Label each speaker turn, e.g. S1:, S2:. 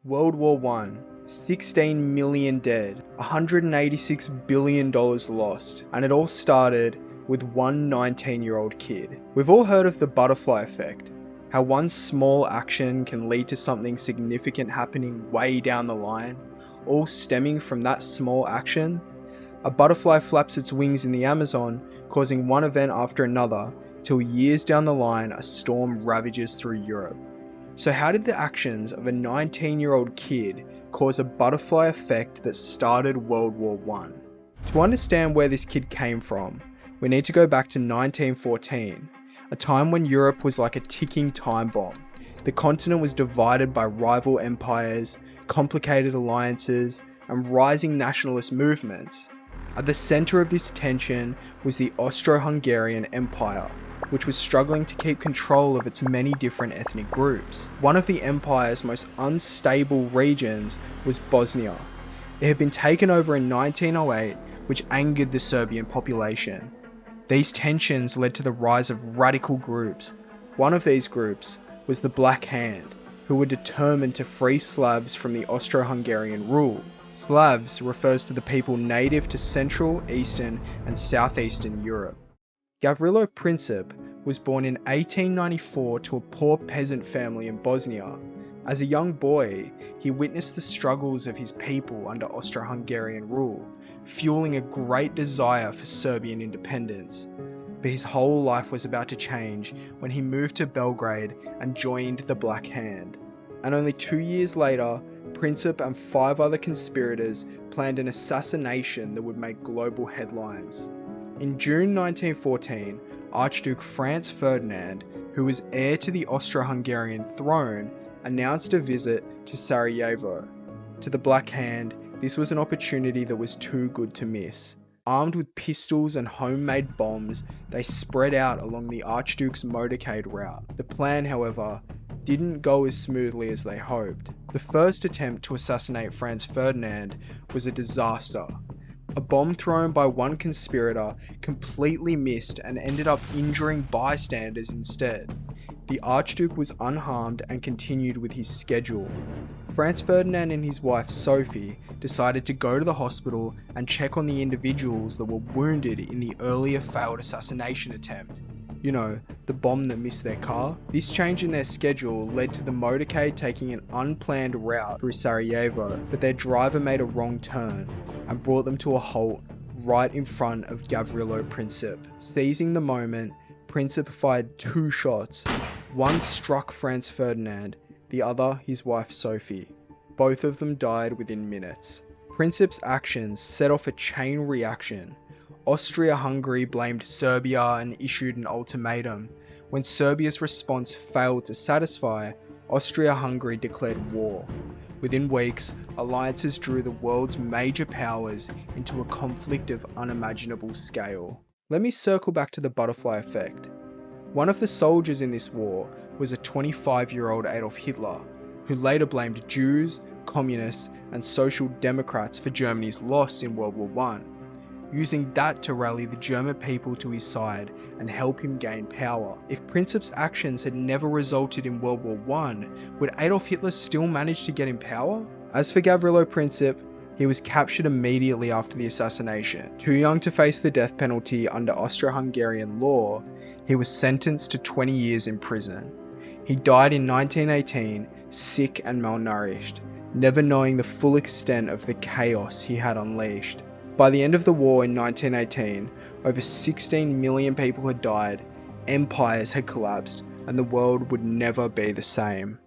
S1: World War One, 16 million dead, $186 billion lost, and it all started with one 19-year-old kid. We've all heard of the butterfly effect, how one small action can lead to something significant happening way down the line, all stemming from that small action. A butterfly flaps its wings in the Amazon, causing one event after another, till years down the line a storm ravages through Europe. So how did the actions of a 19-year-old kid cause a butterfly effect that started World War One? To understand where this kid came from, we need to go back to 1914, a time when Europe was like a ticking time bomb. The continent was divided by rival empires, complicated alliances, and rising nationalist movements. At the centre of this tension was the Austro-Hungarian Empire, which was struggling to keep control of its many different ethnic groups. One of the empire's most unstable regions was Bosnia. It had been taken over in 1908, which angered the Serbian population. These tensions led to the rise of radical groups. One of these groups was the Black Hand, who were determined to free Slavs from the Austro-Hungarian rule. Slavs refers to the people native to Central, Eastern, and Southeastern Europe. Gavrilo Princip was born in 1894 to a poor peasant family in Bosnia. As a young boy, he witnessed the struggles of his people under Austro-Hungarian rule, fueling a great desire for Serbian independence. But his whole life was about to change when he moved to Belgrade and joined the Black Hand. And only 2 years later, Princip and 5 other conspirators planned an assassination that would make global headlines. In June 1914, Archduke Franz Ferdinand, who was heir to the Austro-Hungarian throne, announced a visit to Sarajevo. To the Black Hand, this was an opportunity that was too good to miss. Armed with pistols and homemade bombs, they spread out along the Archduke's motorcade route. The plan, however, didn't go as smoothly as they hoped. The first attempt to assassinate Franz Ferdinand was a disaster. A bomb thrown by one conspirator completely missed and ended up injuring bystanders instead. The Archduke was unharmed and continued with his schedule. Franz Ferdinand and his wife Sophie decided to go to the hospital and check on the individuals that were wounded in the earlier failed assassination attempt. You know, the bomb that missed their car. This change in their schedule led to the motorcade taking an unplanned route through Sarajevo, but their driver made a wrong turn and brought them to a halt right in front of Gavrilo Princip. Seizing the moment, Princip fired 2 shots. One struck Franz Ferdinand, the other his wife Sophie. Both of them died within minutes. Princip's actions set off a chain reaction. Austria-Hungary blamed Serbia and issued an ultimatum. When Serbia's response failed to satisfy, Austria-Hungary declared war. Within weeks, alliances drew the world's major powers into a conflict of unimaginable scale. Let me circle back to the butterfly effect. One of the soldiers in this war was a 25-year-old Adolf Hitler, who later blamed Jews, communists, and social democrats for Germany's loss in World War One, using that to rally the German people to his side and help him gain power. If Princip's actions had never resulted in World War One, would Adolf Hitler still manage to get in power? As for Gavrilo Princip, he was captured immediately after the assassination. Too young to face the death penalty under Austro-Hungarian law, he was sentenced to 20 years in prison. He died in 1918, sick and malnourished, never knowing the full extent of the chaos he had unleashed. By the end of the war in 1918, over 16 million people had died, empires had collapsed, and the world would never be the same.